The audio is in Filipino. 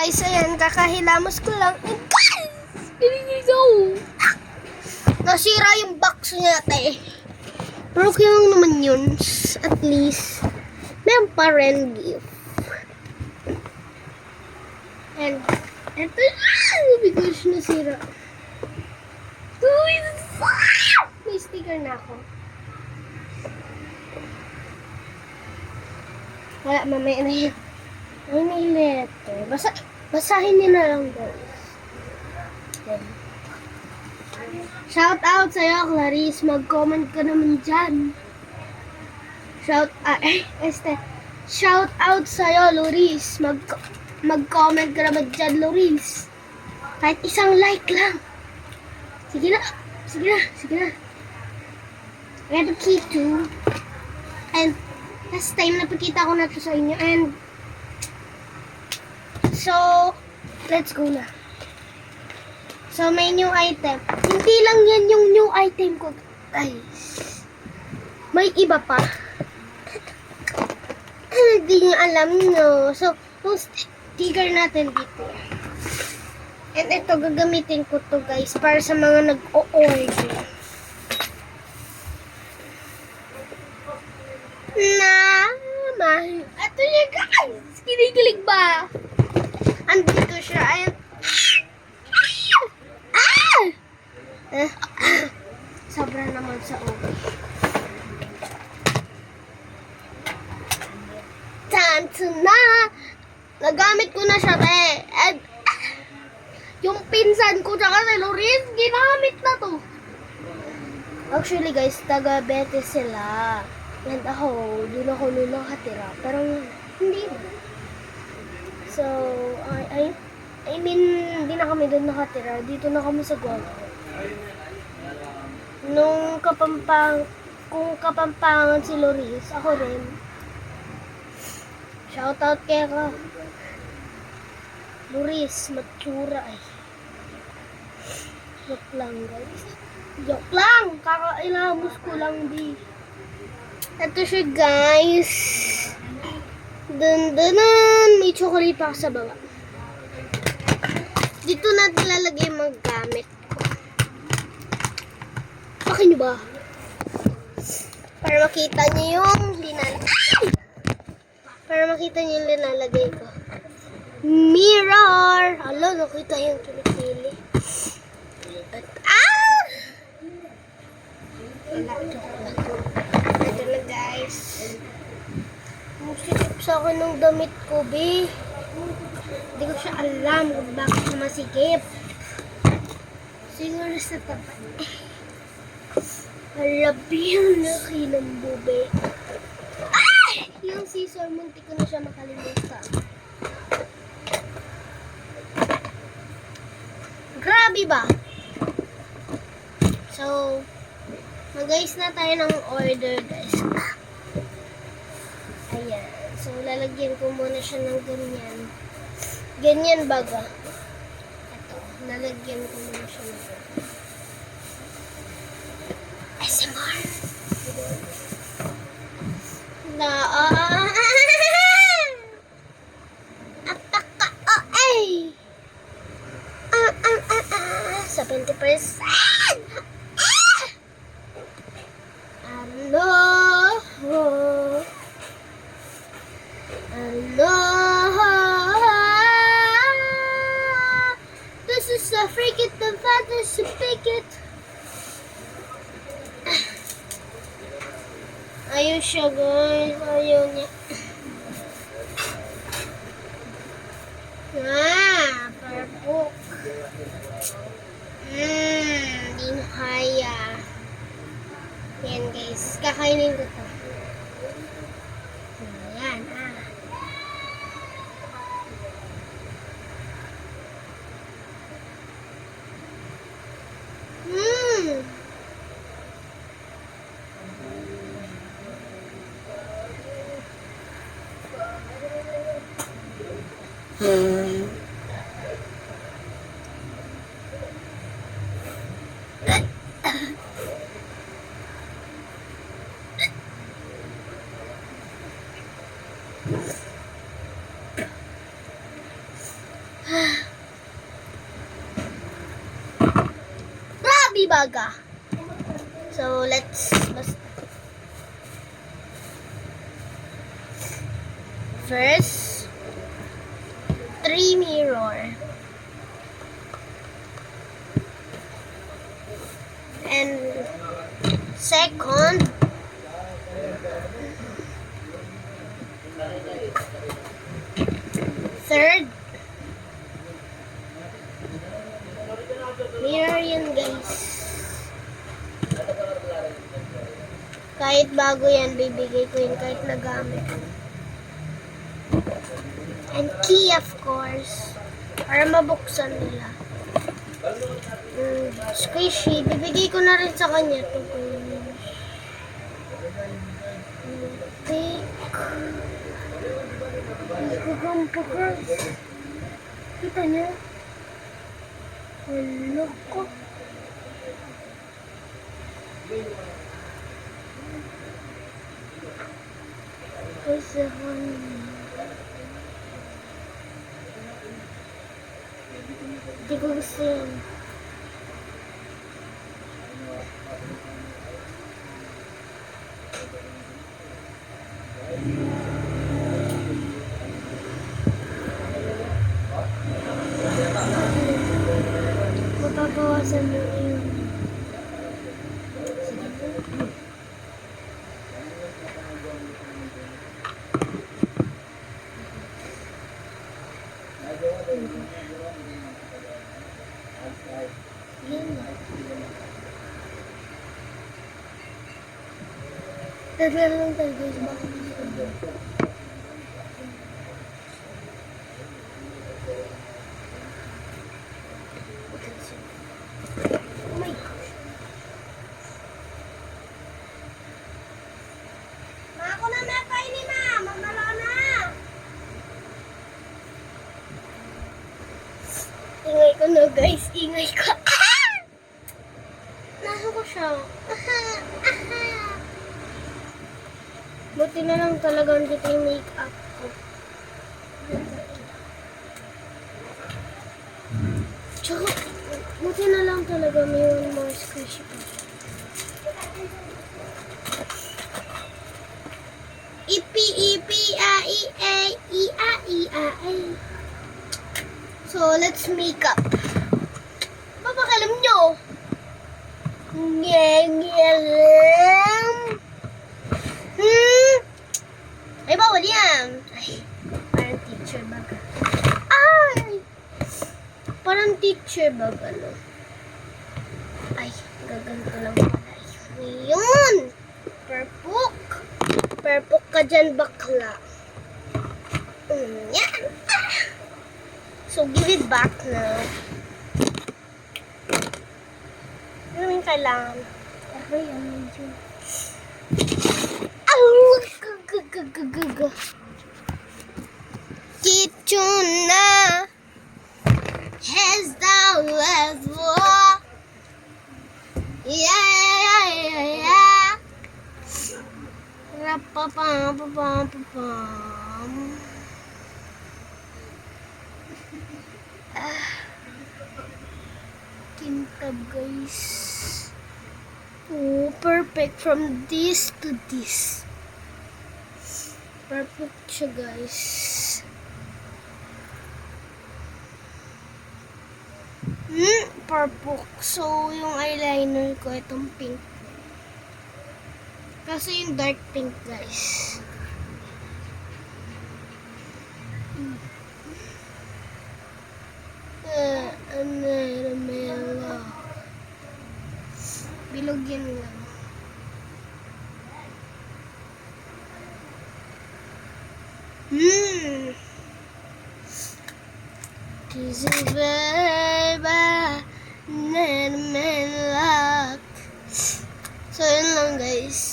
Guys, ayan, kakahilamos ko lang. And guys, nasira yung box niya, te. Pero okay lang naman yun. At least, meron pa rin gift. And, eto because nasira. May sticker na ako. Wala, mamaya na yan. Ay, may letter. Basahin niyo na lang, guys. Okay. Shout out sa'yo, Clarice. Mag-comment ka naman dyan. Shout out sa'yo, Loris. Mag-comment ka naman dyan, Loris. Kahit isang like lang. Sige na. I have a key too. And last time napakita ko na to sa inyo. And so, let's go na. So, may new item. Hindi lang yan yung new item ko, guys. May iba pa. Hindi nyo alam, no? So, yung sticker natin dito. And ito, gagamitin ko to, guys, para sa mga nag-o-order. Ito niya, guys! Kinikilig ba? Andito siya. Ayan. Sobra naman sa ulo. Tanto na! Nagamit ko na siya, te. And yung pinsan ko tsaka si Loris, ginamit na to. Actually, guys, taga-Betes sila. And ako, doon ako nakatira. Pero hindi na. So, I mean, hindi na kami doon nakatira. Dito na kami sa Guangzhou. Kung kapampangan si Loris, ako rin. Shoutout kay ka. Loris, matsura eh. Joke lang, guys. Joke lang! Kakailamos ko lang, di. Ito siya, guys. May chocolate pa sa baba. Dito natin lalagay yung mga gamit ko. Pakin nyo ba? Para makita nyo yung linalagay ko. Mirror! Hala, nakita yung pinipili. At, wala, joke lang. Ito na, guys. Masikip sa akin ng damit ko, be. Hindi ko siya alam kung bakit na masikip. Siguro sa tapat. Alabi yung laki ng bube. Yung scissor, muntik ko na siya makalimutan. Grabe ba? So, mag-guys na tayo ng order, guys. Ayan. So, lalagyan ko muna siya ng ganyan. Ganyan baga. Ito. Lalagyan ko muna siya ng ganyan. SMR. Apaka-oay! 70%! This is a freaking the fantasy picket. Ayaw siya, guys. Ayaw niya. Parpok. Hindi na kaya. Yan, guys. Kakainin ko to. Ayan, Grabe baga. So, let's first 3 mirror. And second, third, mirror yun guys. Kahit bago yan, bibigay ko yun kahit nagamit. And key of course, para mabuksan nila. Squishy, bibigay ko na rin sa kanya ito. Kita niyo? Wala ko. Kasi hindi ko gusto yun. Mapapawasan mo yun. Tagal lang tayo guys. Oh my gosh. Ako na napay ni ma. Mamalo na. Ingay ko na guys. Ingay ko. Nasa ko siya. Buti na lang talaga dito yung make-up ko. Tsaka, buti na lang talaga may mga squishy pa. Ipi, ipi, a, i, a, i, a, i, a, a. So, let's make up. Papakalam nyo. Ay, bawal yan. Ay, parang teacher bag. Ay! Parang teacher bag, ano. Ay, gaganto lang pala. Yun! Perpuk! Perpuk ka dyan, bakla. Yan! So, give it back now. Ano yung kailangan? Ay, ano yun? Kituna has down as well. Yeah. Rapapam. Kintab guys. Oh, perfect from this to this. Perfect siya guys. Perfect. So, yung eyeliner ko, itong pink. Kasi yung dark pink guys. Bilog yan lang. This is baby, luck. So, yun lang guys.